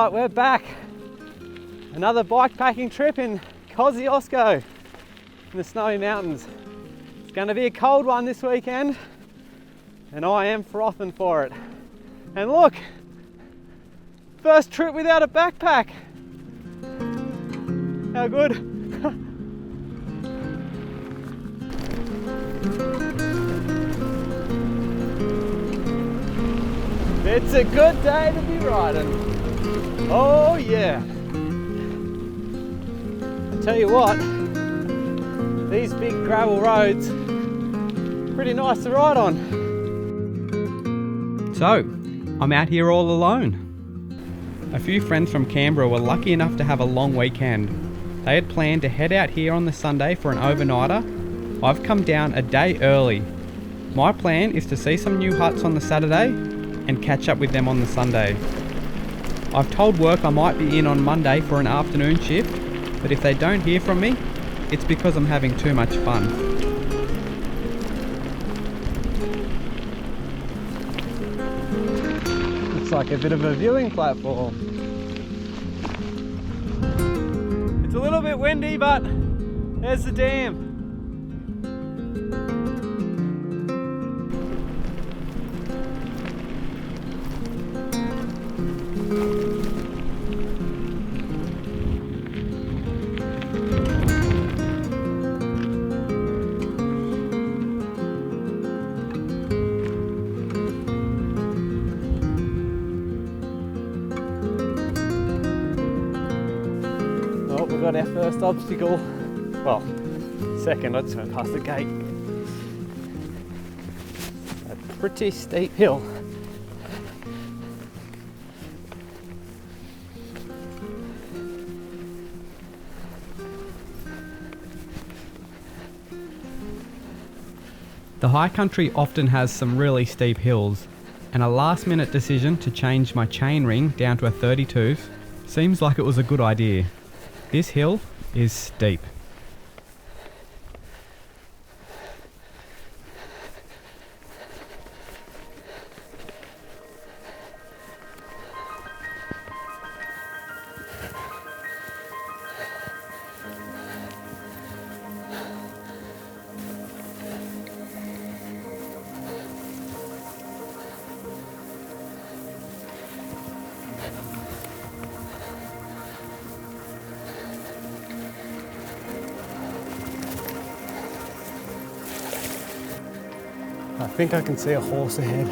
Right, we're back. Another bike packing trip in Kosciuszko in the snowy mountains. It's going to be a cold one this weekend and I am frothing for it. And look, first trip without a backpack. How good. It's a good day to be riding. Oh yeah. I tell you what, these big gravel roads, pretty nice to ride on. So, I'm out here all alone. A few friends from Canberra were lucky enough to have a long weekend. They had planned to head out here on the Sunday for an overnighter. I've come down a day early. My plan is to see some new huts on the Saturday and catch up with them on the Sunday. I've told work I might be in on Monday for an afternoon shift, but if they don't hear from me, it's because I'm having too much fun. Looks like a bit of a viewing platform. It's a little bit windy, but there's the dam. Oh, we've got our first obstacle. Well, second, I just went past the gate. A pretty steep hill. The high country often has some really steep hills, and a last minute decision to change my chain ring down to a 32 seems like it was a good idea. This hill is steep. I think I can see a horse ahead.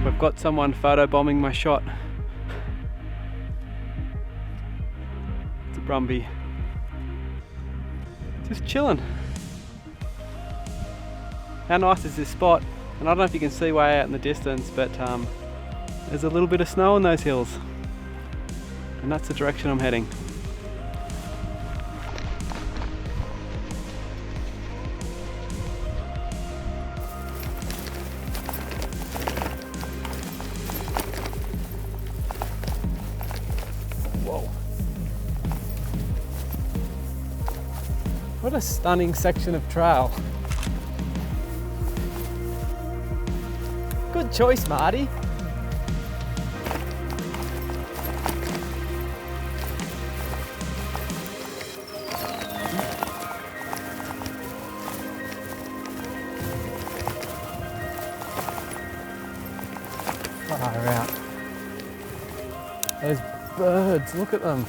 I've got someone photobombing my shot. It's a Brumby. Just chilling. How nice is this spot? And I don't know if you can see way out in the distance, but there's a little bit of snow on those hills. And that's the direction I'm heading. What a stunning section of trail. Good choice, Marty. Far out. Those birds, look at them.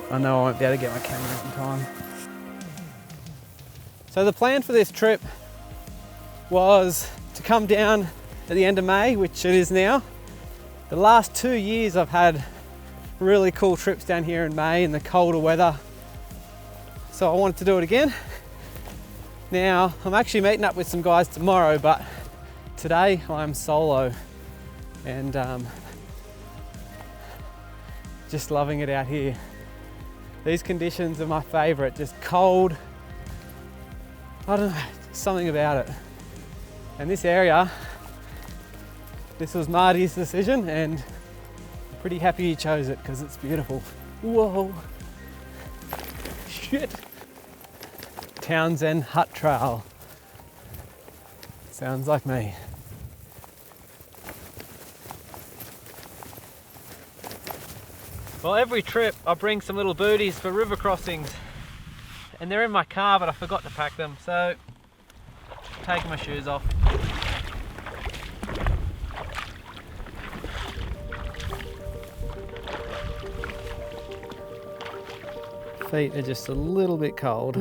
I know I won't be able to get my camera out in time. So the plan for this trip was to come down at the end of May, which it is now. The last 2 years I've had really cool trips down here in May in the colder weather. So I wanted to do it again. Now, I'm actually meeting up with some guys tomorrow, but today I'm solo. And just loving it out here. These conditions are my favorite, just cold. I don't know, something about it. And this area, this was Marty's decision, and I'm pretty happy he chose it because it's beautiful. Whoa, shit. Townsend Hut Trail. Sounds like me. Well, every trip I bring some little booties for river crossings, and they're in my car, but I forgot to pack them, so I'm taking my shoes off. Feet are just a little bit cold.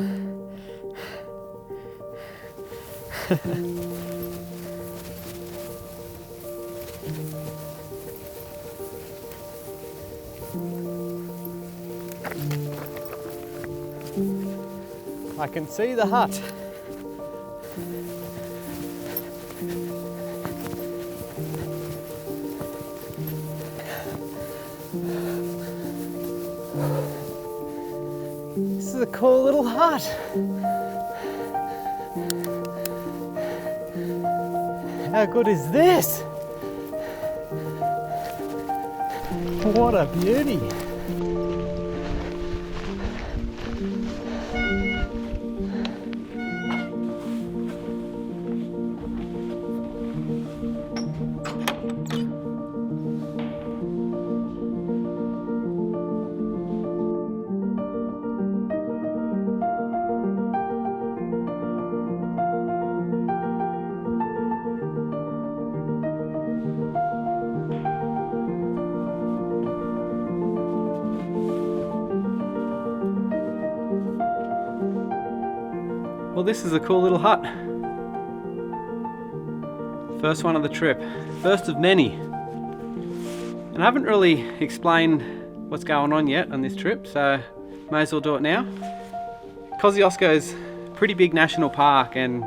I can see the hut. This is a cool little hut. How good is this? What a beauty. Well, this is a cool little hut. First one of the trip. First of many. And I haven't really explained what's going on yet on this trip, so may as well do it now. Kosciuszko's a pretty big national park, and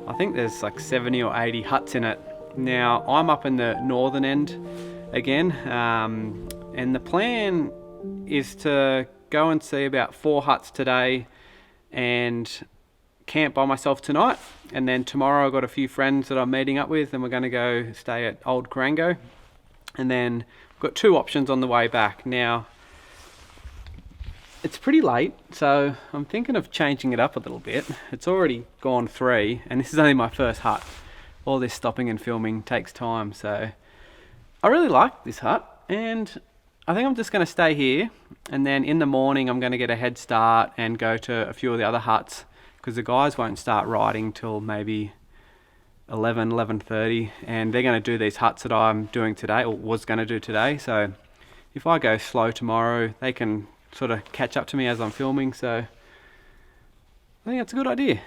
I think there's like 70 or 80 huts in it. Now, I'm up in the northern end again, and the plan is to go and see about 4 huts today and camp by myself tonight, and then tomorrow I've got a few friends that I'm meeting up with, and we're going to go stay at Old Corango, and then we've got 2 options on the way back. Now it's pretty late, so I'm thinking of changing it up a little bit. It's already gone 3, and this is only my first hut. All this stopping and filming takes time, so I really like this hut, and I think I'm just going to stay here, and then in the morning I'm going to get a head start and go to a few of the other huts, because the guys won't start riding till maybe 11:30, and they're going to do these huts that I'm doing today, or was going to do today. So if I go slow tomorrow, they can sort of catch up to me as I'm filming, so I think that's a good idea.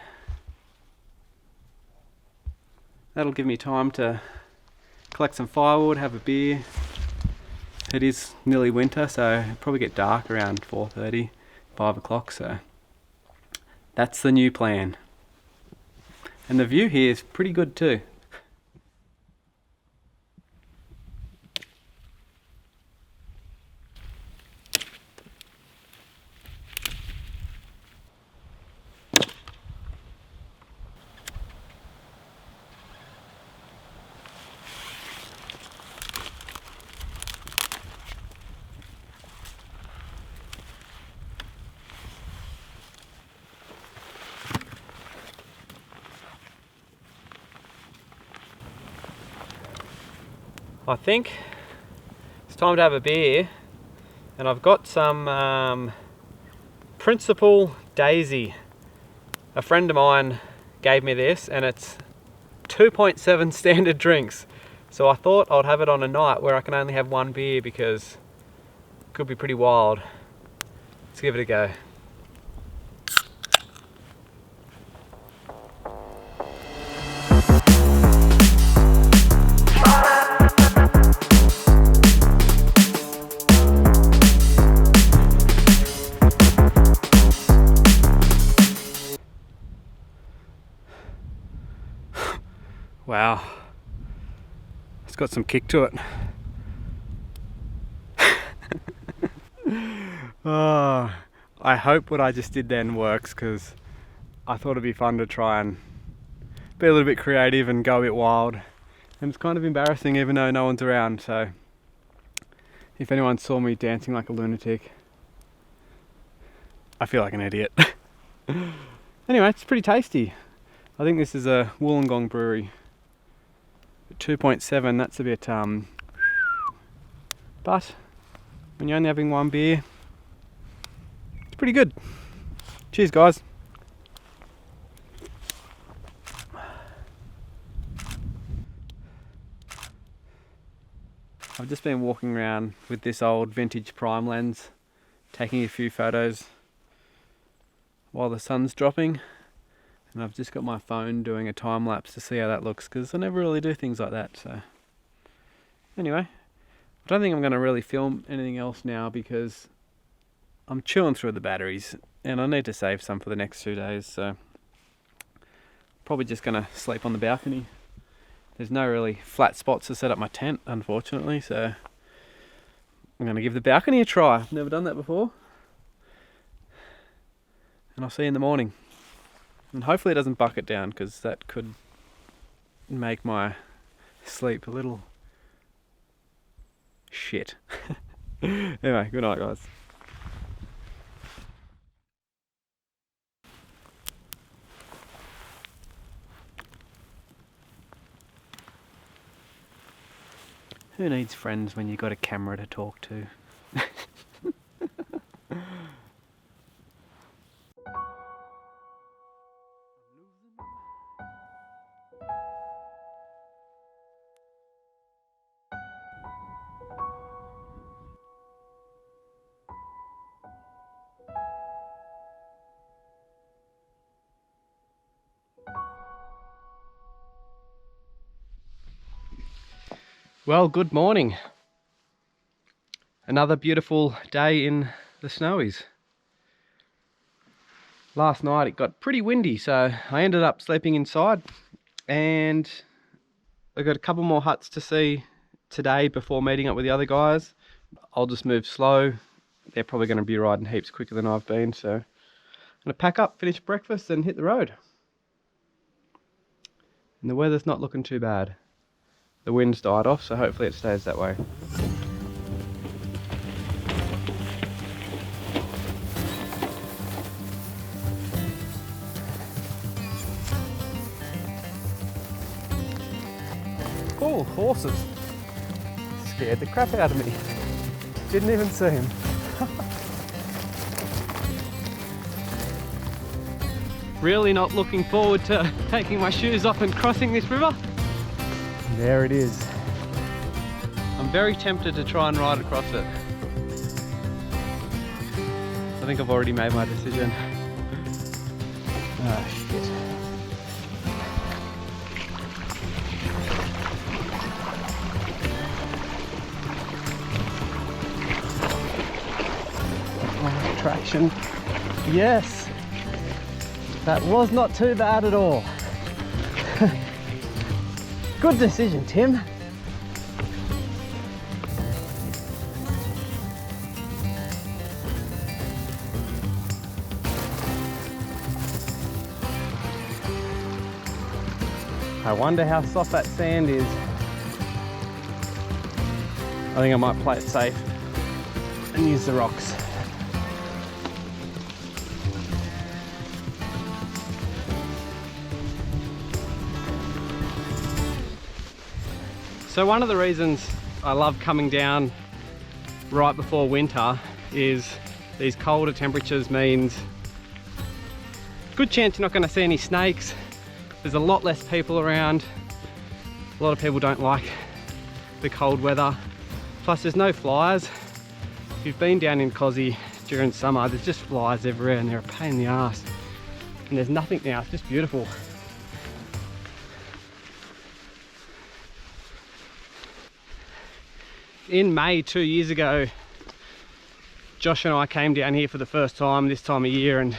That'll give me time to collect some firewood, have a beer. It is nearly winter, so it'll probably get dark around 4:30, 5 o'clock, so that's the new plan. And the view here is pretty good too. I think it's time to have a beer, and I've got some Principal Daisy. A friend of mine gave me this, and it's 2.7 standard drinks. So I thought I'd have it on a night where I can only have 1 beer, because it could be pretty wild. Let's give it a go. Wow, it's got some kick to it. Oh, I hope what I just did then works, because I thought it'd be fun to try and be a little bit creative and go a bit wild. And it's kind of embarrassing even though no one's around, so if anyone saw me dancing like a lunatic, I feel like an idiot. Anyway, it's pretty tasty. I think this is a Wollongong brewery. 2.7, that's a bit, but when you're only having one beer, it's pretty good. Cheers, guys. I've just been walking around with this old vintage prime lens, taking a few photos while the sun's dropping, and I've just got my phone doing a time lapse to see how that looks, because I never really do things like that. So anyway, I don't think I'm going to really film anything else now because I'm chewing through the batteries and I need to save some for the next 2 days, so probably just going to sleep on the balcony. There's no really flat spots to set up my tent, unfortunately, so I'm going to give the balcony a try. I've never done that before. And I'll see you in the morning. And hopefully it doesn't bucket down, because that could make my sleep a little shit. Anyway, good night, guys. Who needs friends when you've got a camera to talk to? Well, good morning. Another beautiful day in the snowies. Last night it got pretty windy, so I ended up sleeping inside, and I got a couple more huts to see today before meeting up with the other guys. I'll just move slow. They're probably going to be riding heaps quicker than I've been, so I'm going to pack up, finish breakfast and hit the road. And the weather's not looking too bad. The wind's died off, so hopefully it stays that way. Oh, horses. Scared the crap out of me. Didn't even see him. Really not looking forward to taking my shoes off and crossing this river. There it is. I'm very tempted to try and ride across it. I think I've already made my decision. Ah, shit. Oh, traction. Yes. That was not too bad at all. Good decision, Tim. I wonder how soft that sand is. I think I might play it safe and use the rocks. So one of the reasons I love coming down right before winter is these colder temperatures means good chance you're not going to see any snakes. There's a lot less people around. A lot of people don't like the cold weather. Plus there's no flies. If you've been down in Cozzy during summer, there's just flies everywhere and they're a pain in the ass. And there's nothing now, it's just beautiful. In May 2 years ago, Josh and I came down here for the first time this time of year, and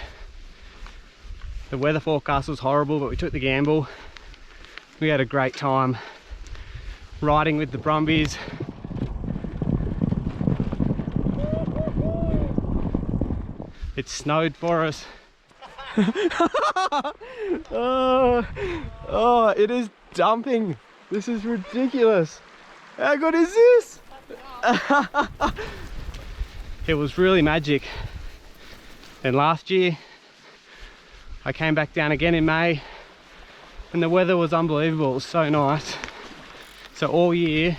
the weather forecast was horrible, but we took the gamble. We had a great time riding with the Brumbies. It snowed for us. Oh, it is dumping. This is ridiculous. How good is this? It was really magic. And last year, I came back down again in May and the weather was unbelievable. It was so nice. So all year,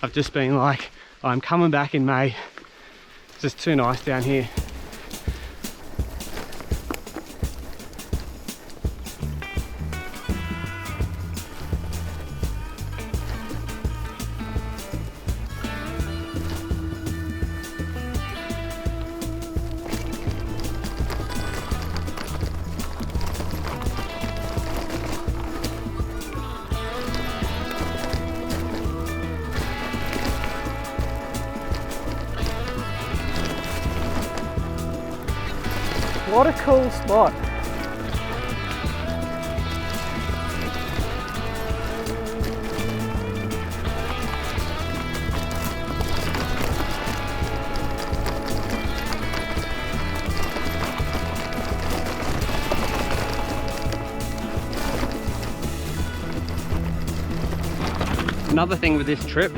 I've just been like, I'm coming back in May. It's just too nice down here. What a cool spot. Another thing with this trip,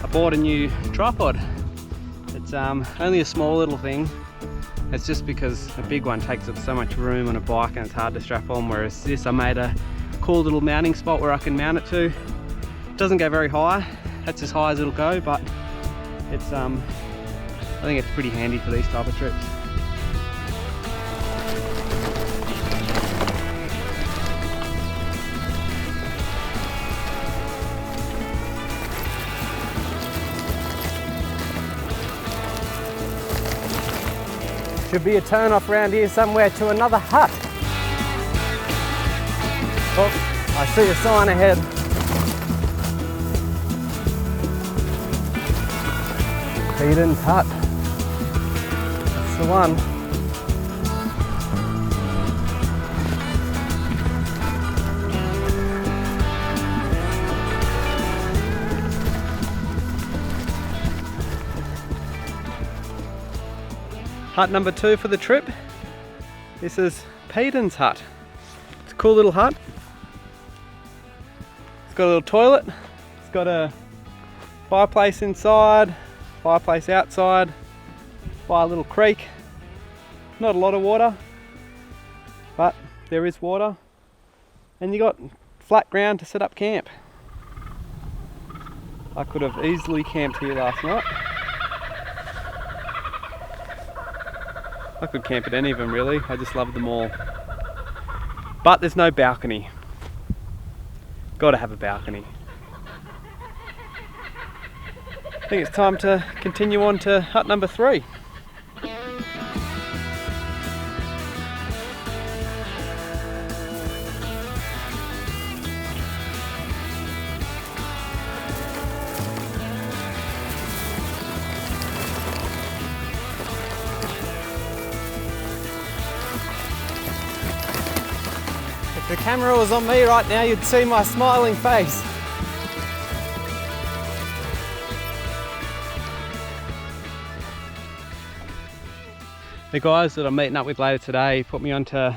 I bought a new tripod. It's only a small little thing. It's just because a big one takes up so much room on a bike and it's hard to strap on, whereas this, I made a cool little mounting spot where I can mount it to. It doesn't go very high, that's as high as it'll go, but it's I think it's pretty handy for these type of trips. Should be a turn off around here somewhere to another hut. Oh, I see a sign ahead. Eden's hut. That's the one. Hut number 2 for the trip. This is Payton's hut. It's a cool little hut. It's got a little toilet. It's got a fireplace inside, fireplace outside, by a little creek. Not a lot of water, but there is water. And you got flat ground to set up camp. I could have easily camped here last night. I could camp at any of them really, I just love them all. But there's no balcony. Gotta have a balcony. I think it's time to continue on to hut number 3. If the camera was on me right now, you'd see my smiling face. The guys that I'm meeting up with later today put me onto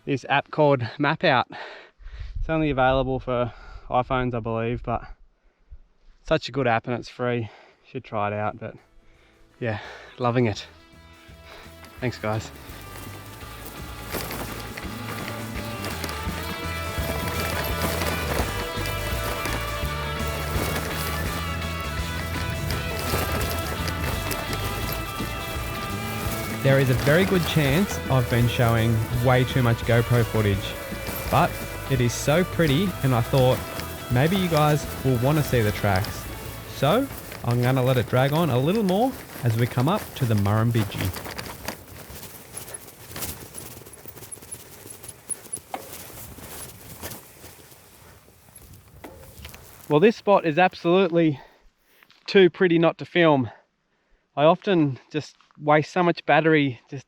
this app called Map Out. It's only available for iPhones, I believe, but such a good app and it's free. You should try it out, but yeah, loving it. Thanks guys. There is a very good chance I've been showing way too much GoPro footage, but it is so pretty and I thought maybe you guys will want to see the tracks. So I'm going to let it drag on a little more as we come up to the Murrumbidgee. Well, this spot is absolutely too pretty not to film. I often just waste so much battery just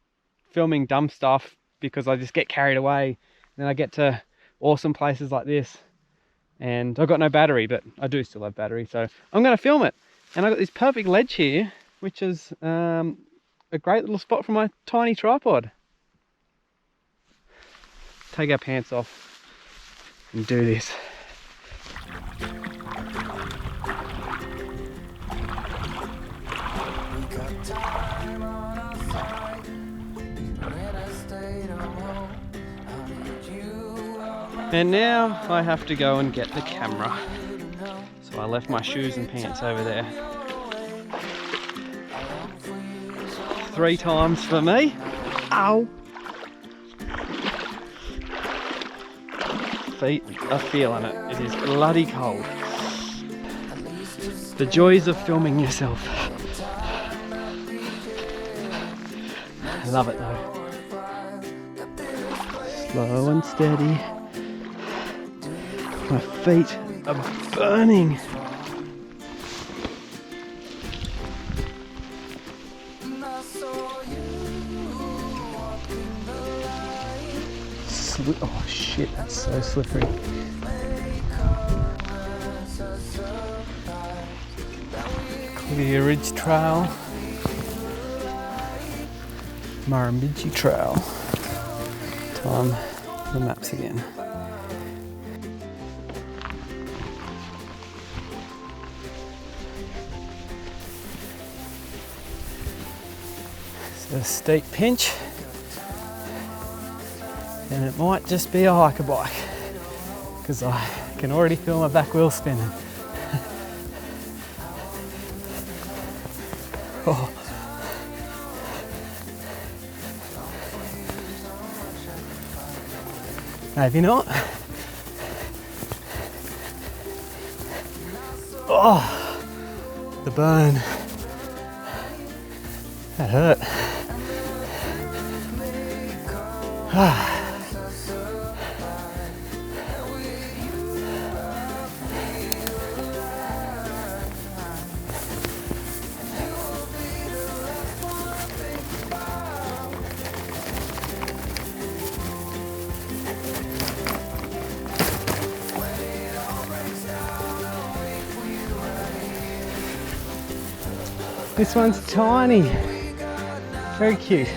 filming dumb stuff because I just get carried away. And then I get to awesome places like this and I've got no battery, but I do still have battery, so I'm going to film it. And I've got this perfect ledge here, which is a great little spot for my tiny tripod. Take our pants off and do this. And now I have to go and get the camera. So I left my shoes and pants over there. 3 times for me. Ow! Feet are feeling it. It is bloody cold. The joys of filming yourself. I love it though. Slow and steady. My feet are burning. Oh shit, that's so slippery. Clear Ridge Trail. Murrumbidgee Trail. Time the maps again. It's a steep pinch, and it might just be a hiker bike because I can already feel my back wheel spinning. Oh. Maybe not. Oh, the burn. That hurt. This one's tiny, very cute.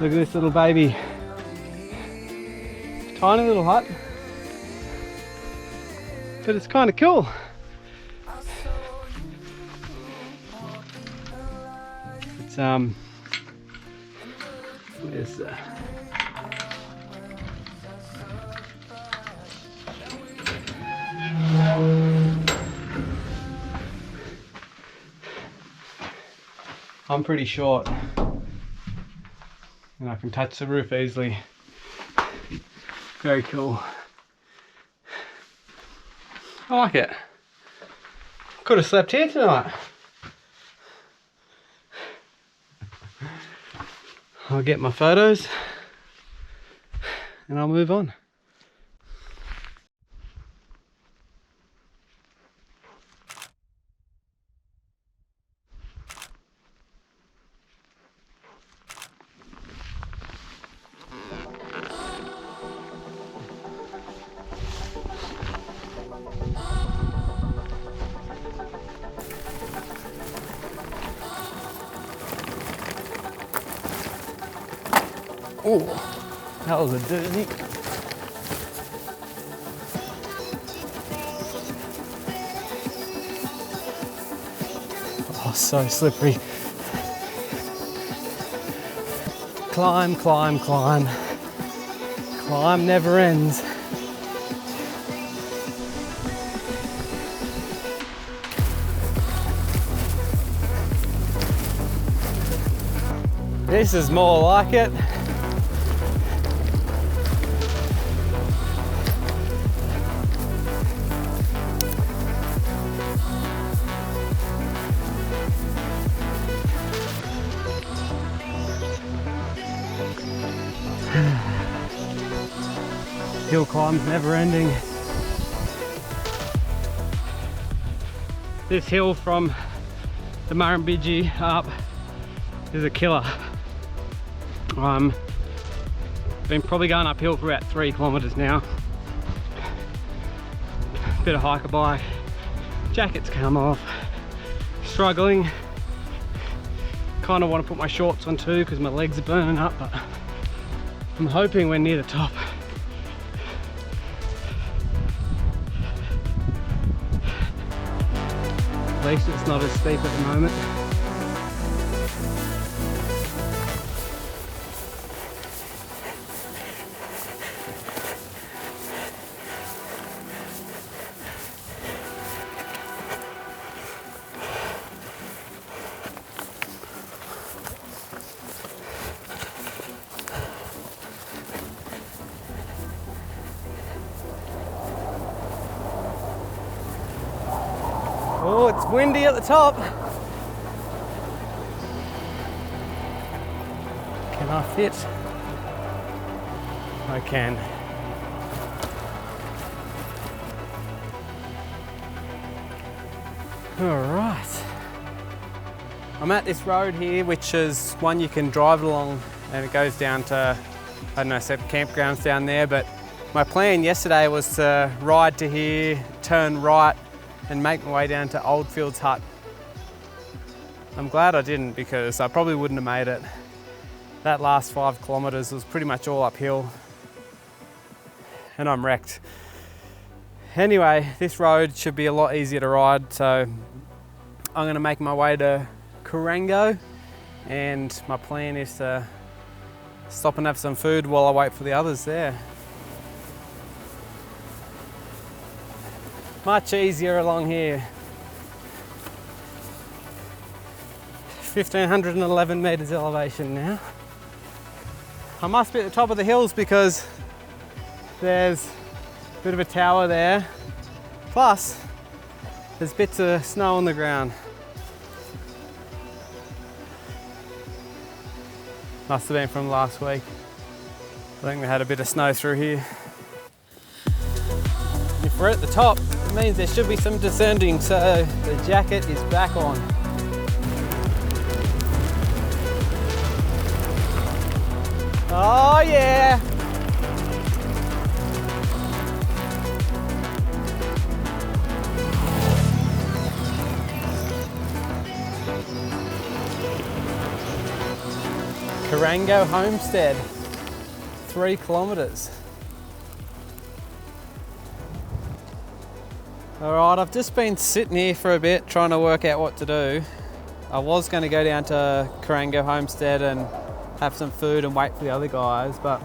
Look at this little baby. Tiny little hut, but it's kind of cool. It's where's the I'm pretty short and I can touch the roof easily. Very cool. I like it. Could have slept here tonight. I'll get my photos and I'll move on. Oh, that was a doozy. Oh, so slippery. Climb, climb, climb. Climb never ends. This is more like it. Hill climbs never ending. This hill from the Murrumbidgee up is a killer. Been probably going uphill for about 3 kilometers now. Bit of hiker bike, Jacket's come off. Struggling. Kind of want to put my shorts on too because my legs are burning up, but I'm hoping we're near the top. At least it's not as steep at the moment. Oh, it's windy at the top. Can I fit? I can. All right. I'm at this road here, which is one you can drive along and it goes down to, I don't know, set campgrounds down there, but my plan yesterday was to ride to here, turn right, and make my way down to Oldfields Hut. I'm glad I didn't because I probably wouldn't have made it. That last 5 kilometers was pretty much all uphill and I'm wrecked. Anyway, this road should be a lot easier to ride, so I'm gonna make my way to Corango and my plan is to stop and have some food while I wait for the others there. Much easier along here. 1,511 meters elevation now. I must be at the top of the hills because there's a bit of a tower there. Plus, there's bits of snow on the ground. Must have been from last week. I think we had a bit of snow through here. If we're at the top, it means there should be some descending, so the jacket is back on. Oh yeah! Corango Homestead, 3 kilometers. All right, I've just been sitting here for a bit trying to work out what to do. I was going to go down to Corango Homestead and have some food and wait for the other guys, but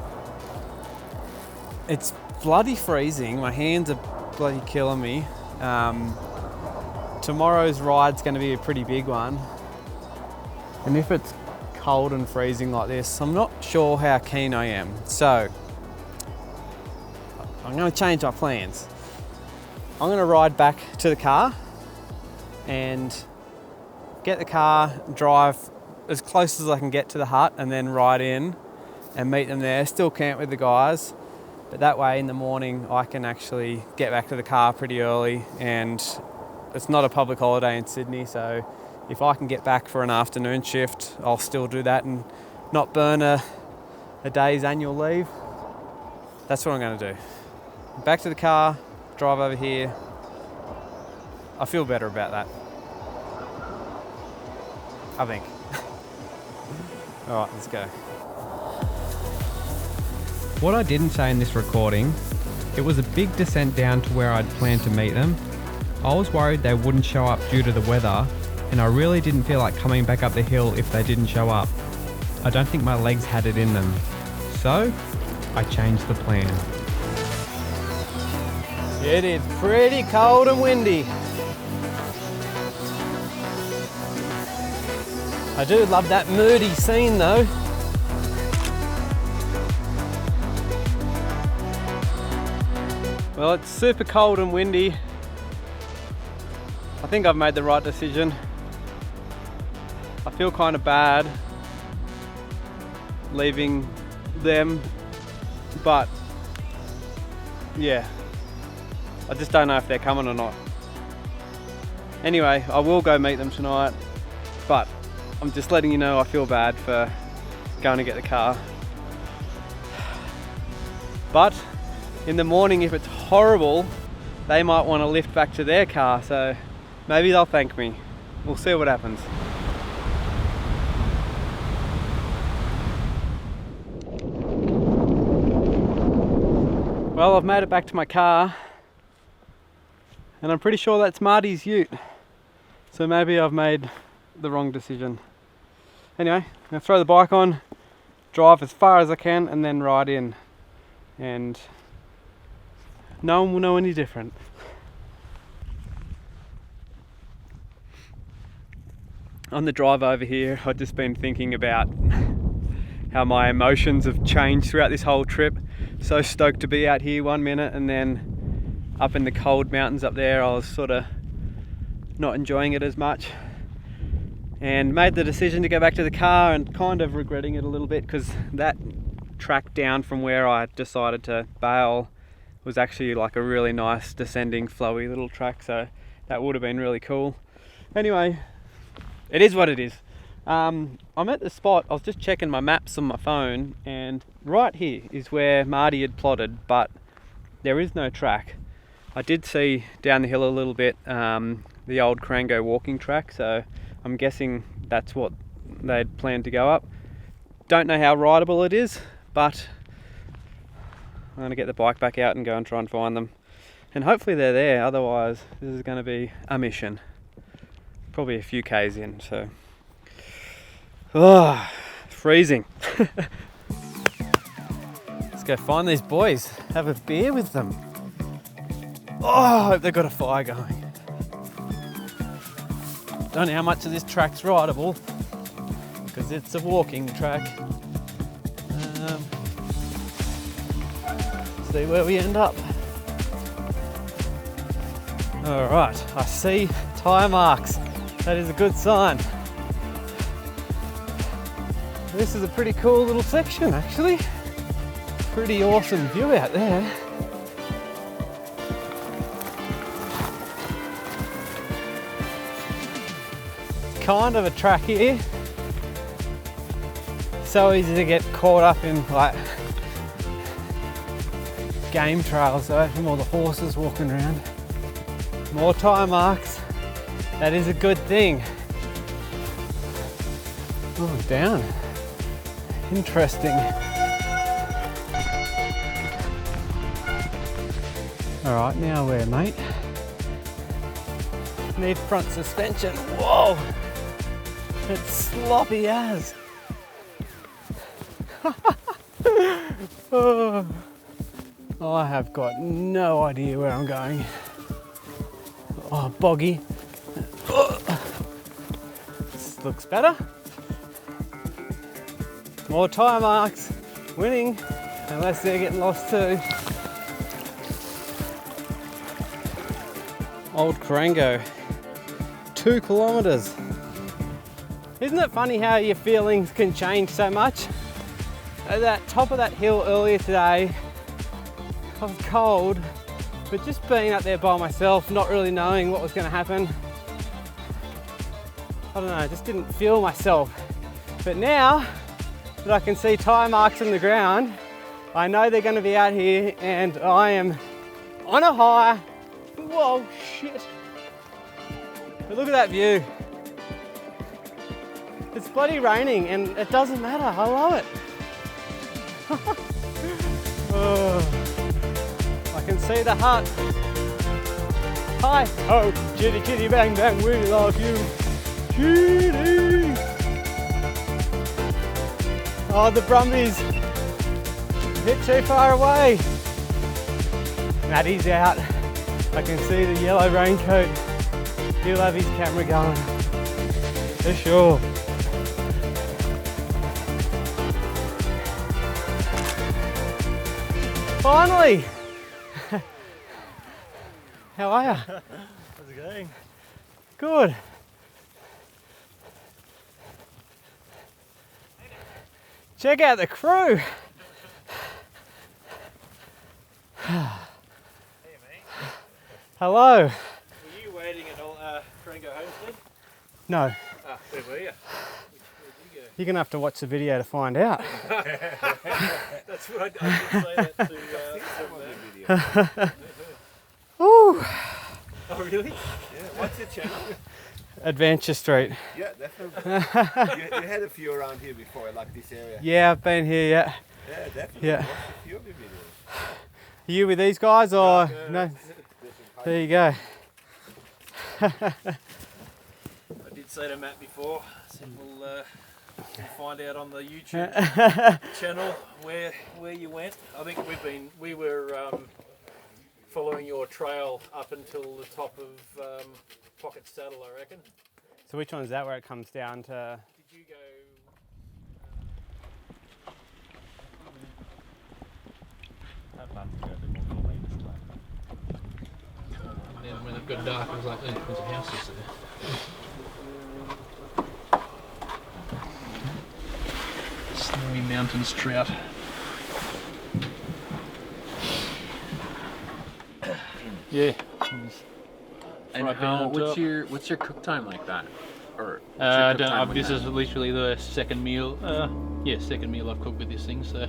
it's bloody freezing. My hands are bloody killing me. Tomorrow's ride's going to be a pretty big one. And if it's cold and freezing like this, I'm not sure how keen I am. So I'm going to change my plans. I'm going to ride back to the car and get the car, drive as close as I can get to the hut and then ride in and meet them there, still camp with the guys. But that way in the morning I can actually get back to the car pretty early, and it's not a public holiday in Sydney, so if I can get back for an afternoon shift, I'll still do that and not burn a day's annual leave. That's what I'm going to do. Back to the car, drive over here. I feel better about that, I think. All right, let's go. What I didn't say in this recording, it was a big descent down to where I'd planned to meet them. I was worried they wouldn't show up due to the weather, and I really didn't feel like coming back up the hill if they didn't show up. I don't think my legs had it in them. So, I changed the plan. It is pretty cold and windy. I do love that moody scene though. Well, it's super cold and windy. I think I've made the right decision. I feel kind of bad leaving them, but yeah, I just don't know if they're coming or not. Anyway, I will go meet them tonight, but I'm just letting you know I feel bad for going to get the car. But in the morning, if it's horrible, they might want to lift back to their car, so Maybe they'll thank me. We'll see what happens. Well, I've made it back to my car, and I'm pretty sure that's Marty's ute. So maybe I've made the wrong decision. Anyway, I'm gonna throw the bike on, drive as far as I can, and then ride in. And no one will know any different. On the drive over here, I've just been thinking about how my emotions have changed throughout this whole trip. So stoked to be out here 1 minute, and then up in the cold mountains up there, I was sort of not enjoying it as much, and made the decision to go back to the car, and kind of regretting it a little bit, because that track down from where I decided to bail was actually like a really nice descending flowy little track, so that would have been really cool. Anyway, it is what it is. I'm at the spot, I was just checking my maps on my phone, and right here is where Marty had plotted, but there is no track. I did see down the hill a little bit the old Crango walking track, so I'm guessing that's what they'd planned to go up. Don't know how rideable it is, but I'm going to get the bike back out and go and try and find them. And hopefully they're there, otherwise this is going to be a mission. Probably a few k's in, so... Oh, freezing. Let's go find these boys, have a beer with them. Oh, I hope they've got a fire going. Don't know how much of this track's rideable, because it's a walking track. See where we end up. Alright, I see tyre marks. That is a good sign. This is a pretty cool little section, actually. Pretty awesome view out there. Kind of a track here. So easy to get caught up in like game trails though, from all the horses walking around. More tyre marks. That is a good thing. Oh, down. Interesting. Alright, now where, mate? Need front suspension. Whoa! It's sloppy as. Oh, I have got no idea where I'm going. Oh, boggy. This looks better. More tyre marks. Winning, unless they're getting lost too. Old Crango. 2 kilometres. Isn't it funny how your feelings can change so much? At that top of that hill earlier today, I was cold, but just being up there by myself, not really knowing what was going to happen, I don't know, I just didn't feel myself. But now that I can see tyre marks in the ground, I know they're going to be out here, and I am on a high. Whoa, shit. But look at that view. It's bloody raining and it doesn't matter, I love it. Oh, I can see the hut. Hi, ho, chitty chitty bang bang, we love you. Chitty. Oh, the Brumbies. A bit too far away. Matty's out. I can see the yellow raincoat. He'll have his camera going. For sure. Finally! How are you? How's it going? Good. Check out the crew. Hey mate. Hello. Were you waiting at Crango Homestead? No, Ah, where were you? Where'd you go? you're gonna have to watch the video to find out. That's what I did say that to Matt. Ooh. Oh really? Yeah. What's the channel? Adventure Street. Yeah, definitely. you had a few around here before, like this area. Yeah, I've been here, yeah. Yeah, definitely. Yeah. Watched a few of your videos. Are you with these guys or No. no? There you go. I did say to Matt before, I said we'll find out on the YouTube channel where you went. I think we were following your trail up until the top of Pocket Saddle, I reckon. So which one is that where it comes down to? Did you go? And then when it got dark, it was like, oh, there's a house just there. Snowy Mountains trout. Yeah. And Right down on what's top. your cook time like that? Or what's your I cook don't time know. with This that? is literally the second meal. Second meal I've cooked with this thing. So.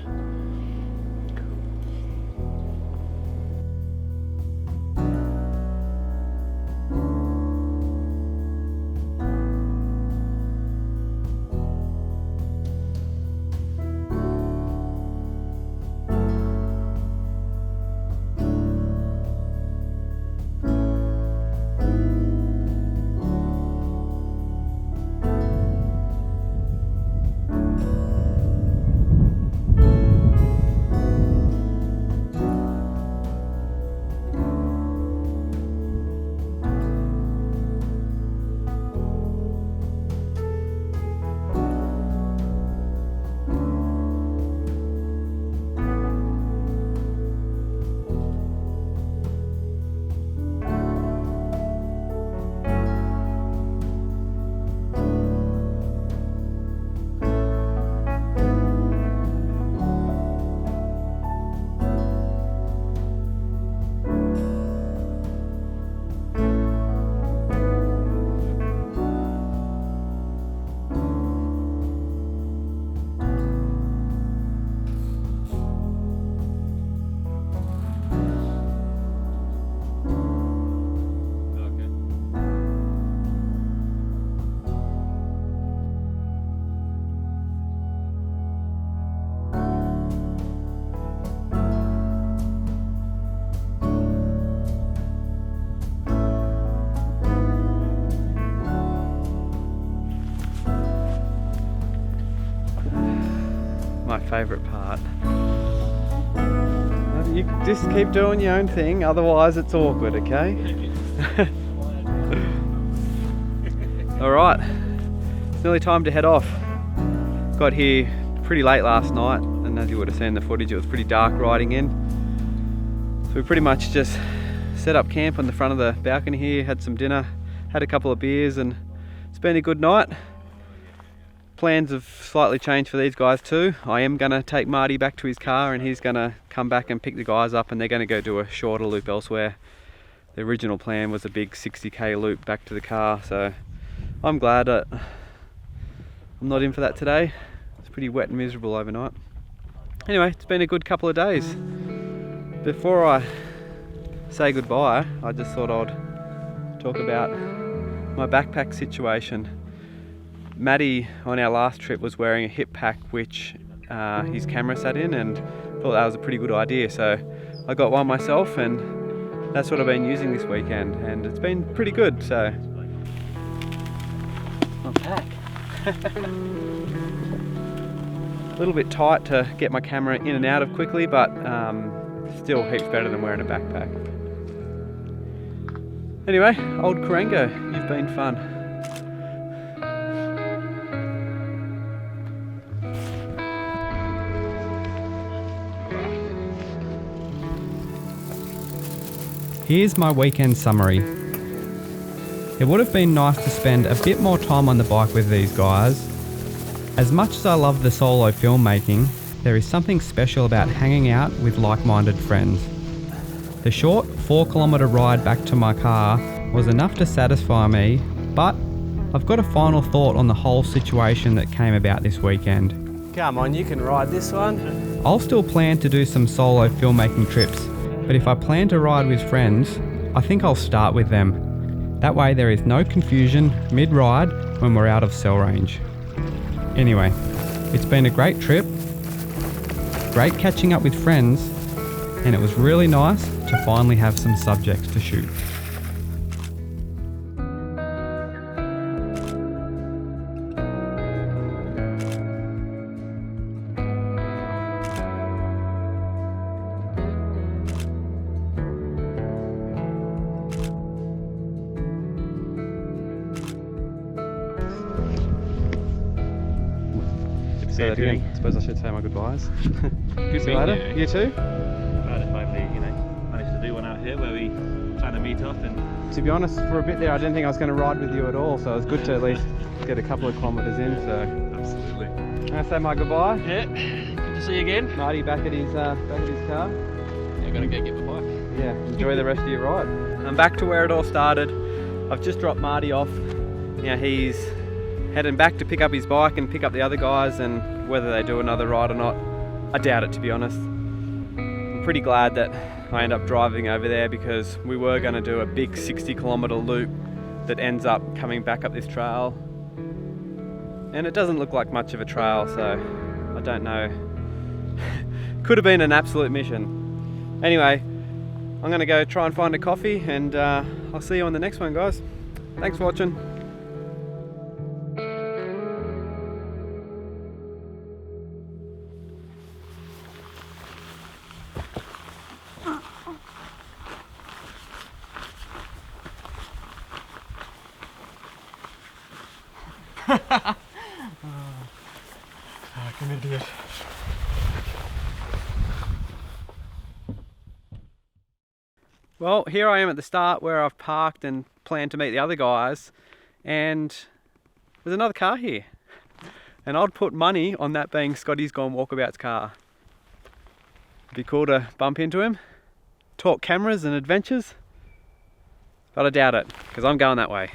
My favourite part. You just keep doing your own thing, otherwise it's awkward, okay? Alright, it's nearly time to head off. Got here pretty late last night, and as you would have seen in the footage, it was pretty dark riding in. So we pretty much just set up camp on the front of the balcony here, had some dinner, had a couple of beers, and it's been a good night. Plans have slightly changed for these guys too. I am going to take Marty back to his car, and he's going to come back and pick the guys up, and they're going to go do a shorter loop elsewhere. The original plan was a big 60k loop back to the car, so I'm glad that I'm not in for that today. It's pretty wet and miserable overnight. Anyway, it's been a good couple of days. Before I say goodbye, I just thought I'd talk about my backpack situation. Matty on our last trip was wearing a hip pack which his camera sat in, and thought that was a pretty good idea, so I got one myself, and that's what I've been using this weekend, and it's been pretty good. So my pack. A little bit tight to get my camera in and out of quickly, but still heaps better than wearing a backpack. Anyway, old Karango, you've been fun. Here's my weekend summary. It would have been nice to spend a bit more time on the bike with these guys. As much as I love the solo filmmaking, there is something special about hanging out with like-minded friends. The short 4-kilometre ride back to my car was enough to satisfy me, but I've got a final thought on the whole situation that came about this weekend. Come on, you can ride this one. I'll still plan to do some solo filmmaking trips, but if I plan to ride with friends, I think I'll start with them. That way there is no confusion mid-ride when we're out of cell range. Anyway, it's been a great trip, great catching up with friends, and it was really nice to finally have some subjects to shoot. Say that again. I suppose I should say my goodbyes. Good See you later. You too? Glad to finally, managed to do one out here where we plan to meet up. And To be honest, for a bit there I didn't think I was going to ride with you at all, so it was good to at least get a couple of kilometres in. So absolutely. I'm going to say my goodbye. Yeah. Good to see you again. Marty back at his car. Yeah, gotta go get my bike. Yeah, enjoy the rest of your ride. I'm back to where it all started. I've just dropped Marty off. He's heading back to pick up his bike and pick up the other guys, and whether they do another ride or not, I doubt it, to be honest. I'm pretty glad that I end up driving over there, because we were going to do a big 60-kilometre loop that ends up coming back up this trail, and it doesn't look like much of a trail, so I don't know. Could have been an absolute mission. Anyway, I'm going to go try and find a coffee, and I'll see you on the next one, guys. Thanks for watching. Like an idiot. Well, here I am at the start where I've parked and planned to meet the other guys, and there's another car here. And I'd put money on that being Scotty's Gone Walkabout's car. It'd be cool to bump into him, talk cameras and adventures, but I doubt it, because I'm going that way.